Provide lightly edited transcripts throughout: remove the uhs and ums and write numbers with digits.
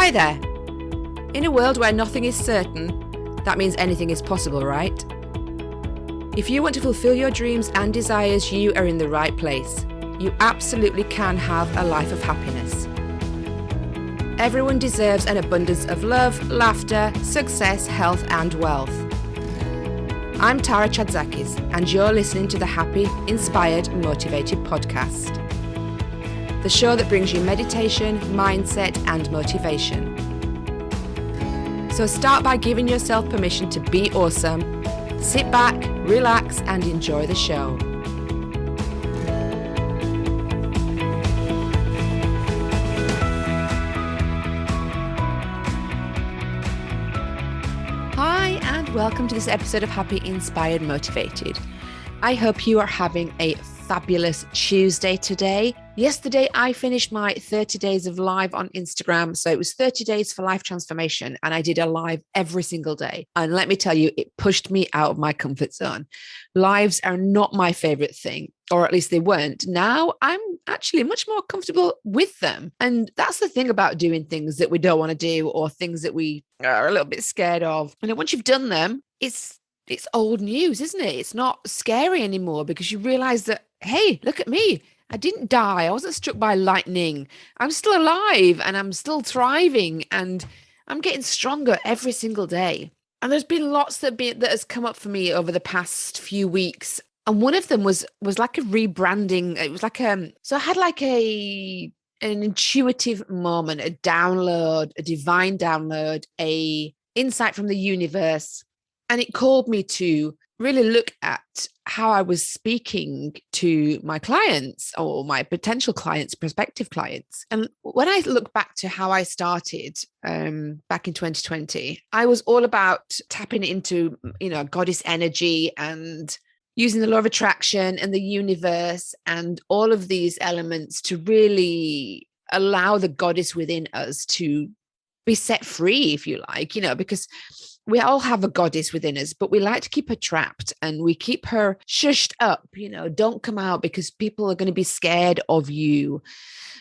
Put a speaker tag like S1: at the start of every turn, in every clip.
S1: Hi there. In a world where nothing is certain, that means anything is possible, right? If you want to fulfill your dreams and desires, you are in the right place. You absolutely can have a life of happiness. Everyone deserves an abundance of love, laughter, success, health, and wealth. I'm Tara Chadzakis, and you're listening to the Happy, Inspired, Motivated podcast. The show that brings you meditation, mindset, and motivation. So start by giving yourself permission to be awesome. Sit back, relax, and enjoy the show. Hi, and welcome to this episode of Happy, Inspired, Motivated. I hope you are having a fabulous Tuesday today. Yesterday, I finished my 30 days of live on Instagram. So it was 30 days for life transformation, and I did a live every single day. And let me tell you, it pushed me out of my comfort zone. Lives are not my favorite thing, or at least they weren't. Now I'm actually much more comfortable with them. And that's the thing about doing things that we don't want to do, or things that we are a little bit scared of. And once you've done them, it's old news, isn't it? It's not scary anymore because you realize that, hey, look at me. I didn't die. I wasn't struck by lightning. I'm still alive and I'm still thriving and I'm getting stronger every single day. And there's been lots that has come up for me over the past few weeks. And one of them was like a rebranding. It was like so I had like an intuitive moment, a download, a divine download, a insight from the universe. And it called me to really look at how I was speaking to my clients or my potential clients, prospective clients. And when I look back to how I started back in 2020, I was all about tapping into, goddess energy and using the law of attraction and the universe and all of these elements to really allow the goddess within us to be set free, if you like, because we all have a goddess within us, but we like to keep her trapped and we keep her shushed up, don't come out because people are going to be scared of you.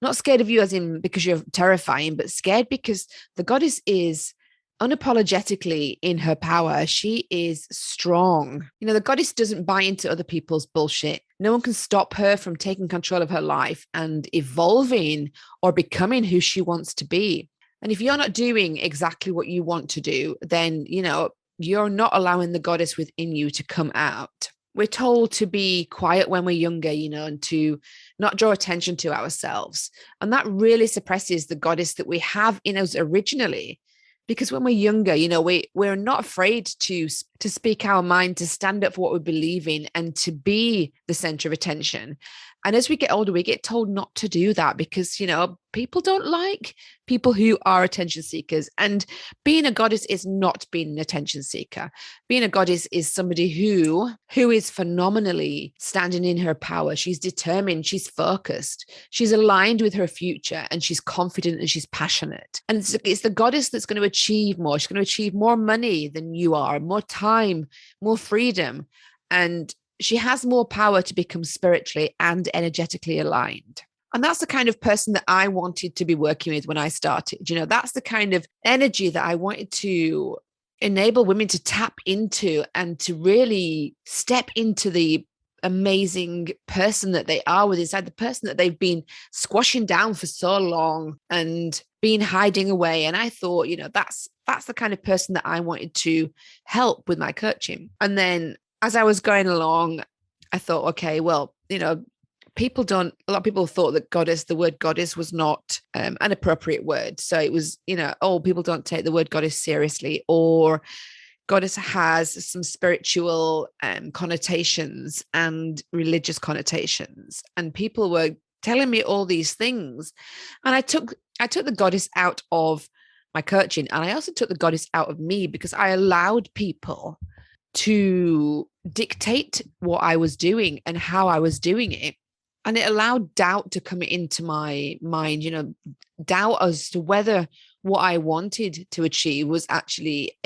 S1: Not scared of you as in because you're terrifying, but scared because the goddess is unapologetically in her power. She is strong. The goddess doesn't buy into other people's bullshit. No one can stop her from taking control of her life and evolving or becoming who she wants to be. And if you're not doing exactly what you want to do, then, you're not allowing the goddess within you to come out. We're told to be quiet when we're younger, and to not draw attention to ourselves. And that really suppresses the goddess that we have in us originally. Because when we're younger, we're not afraid to speak our mind, to stand up for what we believe in and to be the center of attention. And as we get older, we get told not to do that because, people don't like people who are attention seekers. And being a goddess is not being an attention seeker. Being a goddess is somebody who is phenomenally standing in her power. She's determined, she's focused, she's aligned with her future, and she's confident and she's passionate. And it's the goddess that's going to achieve more. She's going to achieve more money than you are, more time, more freedom. And she has more power to become spiritually and energetically aligned. And that's the kind of person that I wanted to be working with when I started. That's the kind of energy that I wanted to enable women to tap into and to really step into the amazing person that they are with inside, the person that they've been squashing down for so long and been hiding away. And I thought, that's the kind of person that I wanted to help with my coaching. And then as I was going along, I thought, okay, well, a lot of people thought that the word goddess was not an appropriate word. So it was, people don't take the word goddess seriously, or goddess has some spiritual connotations and religious connotations. And people were telling me all these things. And I took the goddess out of my coaching. And I also took the goddess out of me because I allowed people to dictate what I was doing and how I was doing it. And it allowed doubt to come into my mind, doubt as to whether what I wanted to achieve was actually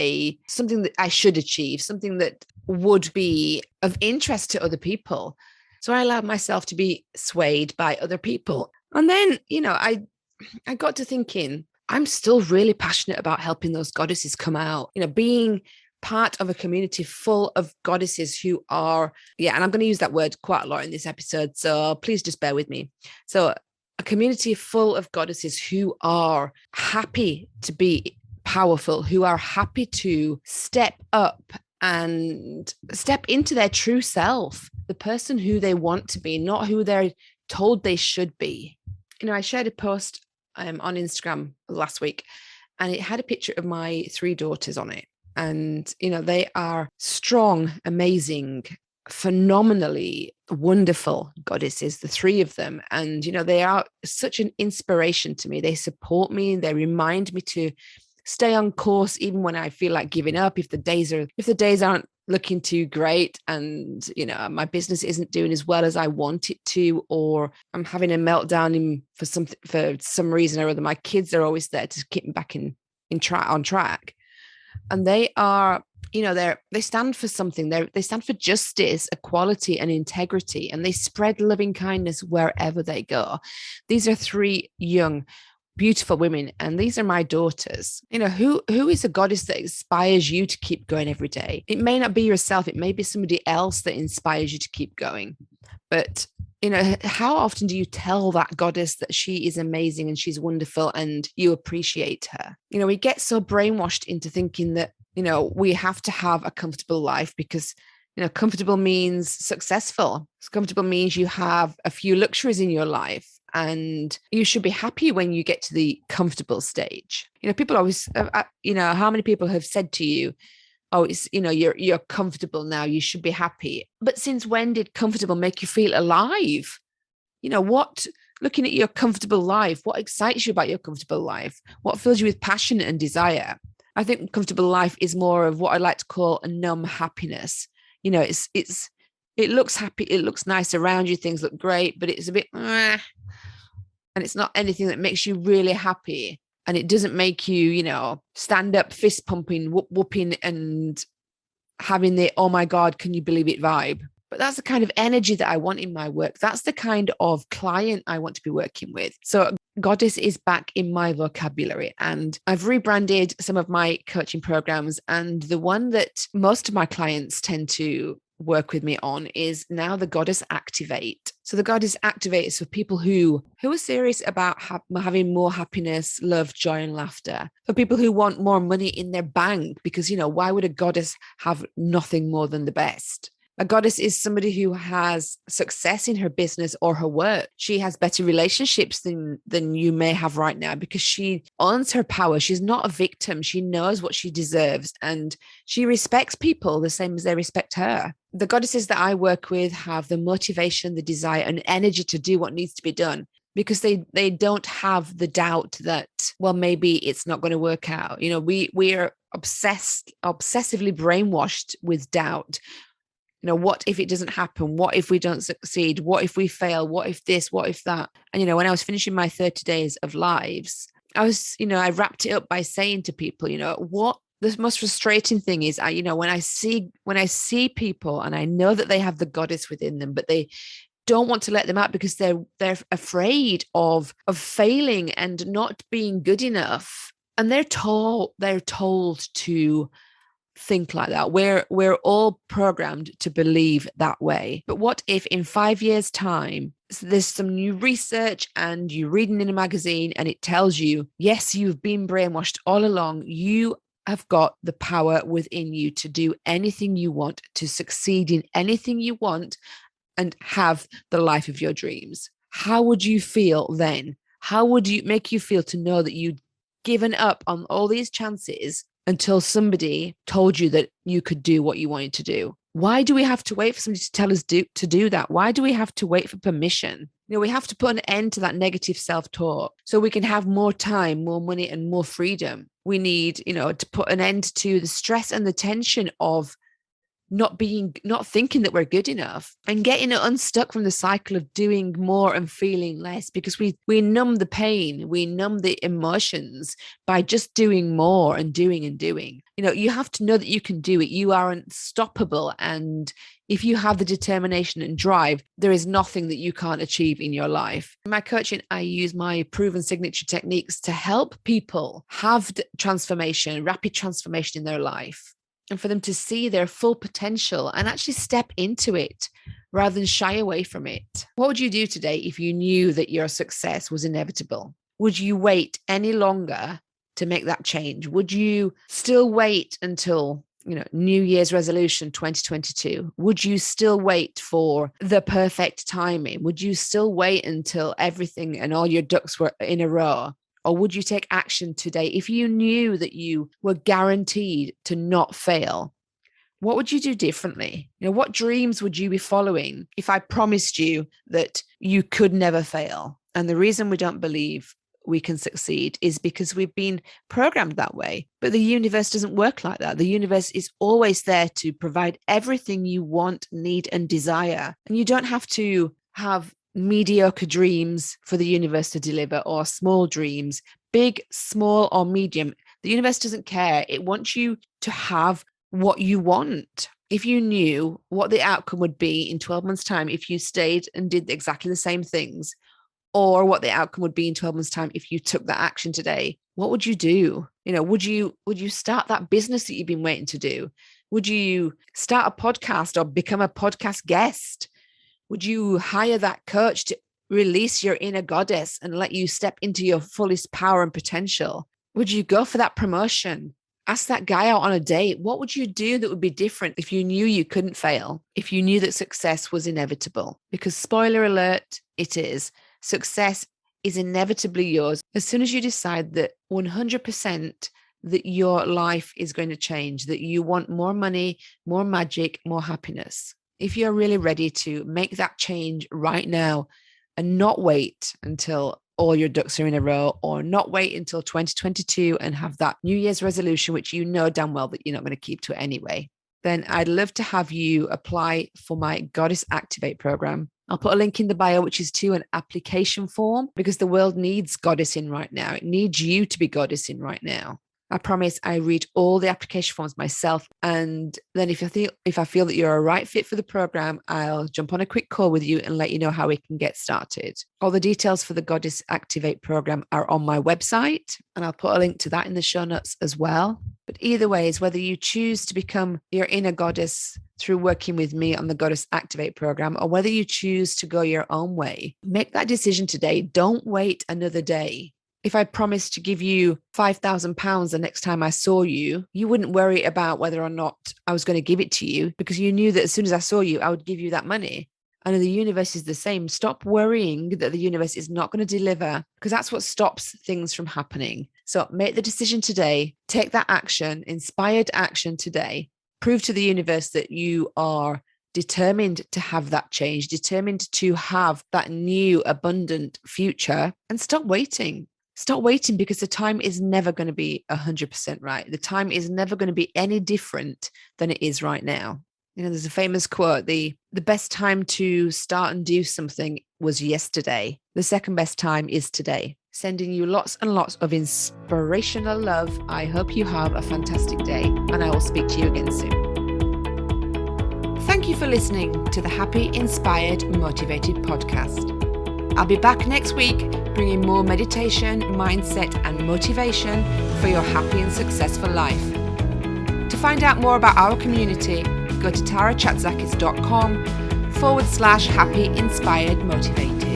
S1: something that I should achieve, something that would be of interest to other people. So I allowed myself to be swayed by other people. And then, I got to thinking, I'm still really passionate about helping those goddesses come out, being part of a community full of goddesses who are, and I'm going to use that word quite a lot in this episode, so please just bear with me. So a community full of goddesses who are happy to be powerful, who are happy to step up and step into their true self, the person who they want to be, not who they're told they should be. I shared a post on Instagram last week, and it had a picture of my 3 daughters on it. And, they are strong, amazing, phenomenally wonderful goddesses, the 3 of them. And, they are such an inspiration to me. They support me. They remind me to stay on course, even when I feel like giving up, if the days aren't looking too great, and, my business isn't doing as well as I want it to, or I'm having a meltdown for some reason or other. My kids are always there to keep me back on track. And they are, they stand for something. They stand for justice, equality, and integrity, and they spread loving kindness wherever they go. These are 3 young, beautiful women, and these are my daughters. Who is a goddess that inspires you to keep going every day? It may not be yourself. It may be somebody else that inspires you to keep going. But how often do you tell that goddess that she is amazing and she's wonderful and you appreciate her? We get so brainwashed into thinking that, we have to have a comfortable life because, comfortable means successful. Comfortable means you have a few luxuries in your life and you should be happy when you get to the comfortable stage. People always, how many people have said to you, oh, it's, you're comfortable now, you should be happy. But since when did comfortable make you feel alive? Looking at your comfortable life, what excites you about your comfortable life? What fills you with passion and desire? I think comfortable life is more of what I like to call a numb happiness. It looks happy, it looks nice around you, things look great, but it's a bit, and it's not anything that makes you really happy. And it doesn't make you, stand up, fist pumping, whooping, and having the, oh my God, can you believe it vibe? But that's the kind of energy that I want in my work. That's the kind of client I want to be working with. So goddess is back in my vocabulary, and I've rebranded some of my coaching programs. And the one that most of my clients tend to work with me on is now the Goddess Activate. So the Goddess Activate is for people who are serious about having more happiness, love, joy, and laughter. For people who want more money in their bank, because, why would a goddess have nothing more than the best? A goddess is somebody who has success in her business or her work. She has better relationships than you may have right now because she owns her power. She's not a victim. She knows what she deserves, and she respects people the same as they respect her. The goddesses that I work with have the motivation, the desire, and energy to do what needs to be done because they don't have the doubt that, well, maybe it's not going to work out. We are obsessively brainwashed with doubt. What if it doesn't happen? What if we don't succeed? What if we fail? What if this? What if that? And, when I was finishing my 30 days of lives, I wrapped it up by saying to people, what the most frustrating thing is, when I see people and I know that they have the goddess within them, but they don't want to let them out because they're afraid of failing and not being good enough. And they're told to think like that. We're all programmed to believe that way. But what if in 5 years' time, there's some new research and you're reading in a magazine and it tells you, yes, you've been brainwashed all along. You have got the power within you to do anything you want, to succeed in anything you want, and have the life of your dreams. How would you feel then? How would it make you feel to know that you'd given up on all these chances until somebody told you that you could do what you wanted to do? Why do we have to wait for somebody to tell us to do that? Why do we have to wait for permission? We have to put an end to that negative self-talk so we can have more time, more money, and more freedom. We need, to put an end to the stress and the tension of not thinking that we're good enough, and getting unstuck from the cycle of doing more and feeling less, because we numb the pain, we numb the emotions by just doing more and doing and doing. You have to know that you can do it. You are unstoppable, and If you have the determination and drive, there is nothing that you can't achieve in your life. In my coaching, I use my proven signature techniques to help people have transformation, rapid transformation in their life, and for them to see their full potential and actually step into it rather than shy away from it. What would you do today if you knew that your success was inevitable? Would you wait any longer to make that change? Would you still wait until New Year's resolution 2022? Would you still wait for the perfect timing? Would you still wait until everything and all your ducks were in a row? Or would you take action today if you knew that you were guaranteed to not fail? What would you do differently? What dreams would you be following if I promised you that you could never fail? And the reason we don't believe we can succeed is because we've been programmed that way. But the universe doesn't work like that. The universe is always there to provide everything you want, need, and desire. And you don't have to have mediocre dreams for the universe to deliver, or small dreams, big, small, or medium. The universe doesn't care. It wants you to have what you want. If you knew what the outcome would be in 12 months' time if you stayed and did exactly the same things, or what the outcome would be in 12 months' time if you took that action today, what would you do? Would you start that business that you've been waiting to do? Would you start a podcast or become a podcast guest? Would you hire that coach to release your inner goddess and let you step into your fullest power and potential? Would you go for that promotion? Ask that guy out on a date. What would you do that would be different if you knew you couldn't fail? If you knew that success was inevitable? Because spoiler alert, it is. Success is inevitably yours as soon as you decide that 100% that your life is going to change, that you want more money, more magic, more happiness. If you're really ready to make that change right now and not wait until all your ducks are in a row, or not wait until 2022 and have that New Year's resolution, which you know damn well that you're not going to keep to anyway, then I'd love to have you apply for my Goddess Activate program. I'll put a link in the bio, which is to an application form, because the world needs goddess in right now. It needs you to be goddess in right now. I promise I read all the application forms myself. And then if I feel that you're a right fit for the program, I'll jump on a quick call with you and let you know how we can get started. All the details for the Goddess Activate program are on my website, and I'll put a link to that in the show notes as well. But either way, is whether you choose to become your inner goddess through working with me on the Goddess Activate program, or whether you choose to go your own way, make that decision today. Don't wait another day. If I promised to give you £5,000 the next time I saw you, you wouldn't worry about whether or not I was going to give it to you, because you knew that as soon as I saw you, I would give you that money. And the universe is the same. Stop worrying that the universe is not going to deliver, because that's what stops things from happening. So make the decision today, take that action, inspired action today, prove to the universe that you are determined to have that change, determined to have that new abundant future, and stop waiting. Stop waiting, because the time is never going to be 100% right. The time is never going to be any different than it is right now. There's a famous quote, the best time to start and do something was yesterday. The second best time is today. Sending you lots and lots of inspirational love. I hope you have a fantastic day, and I will speak to you again soon. Thank you for listening to the Happy, Inspired, Motivated podcast. I'll be back next week bringing more meditation, mindset, and motivation for your happy and successful life. To find out more about our community, go to tarachatzakis.com/happy, inspired, motivated.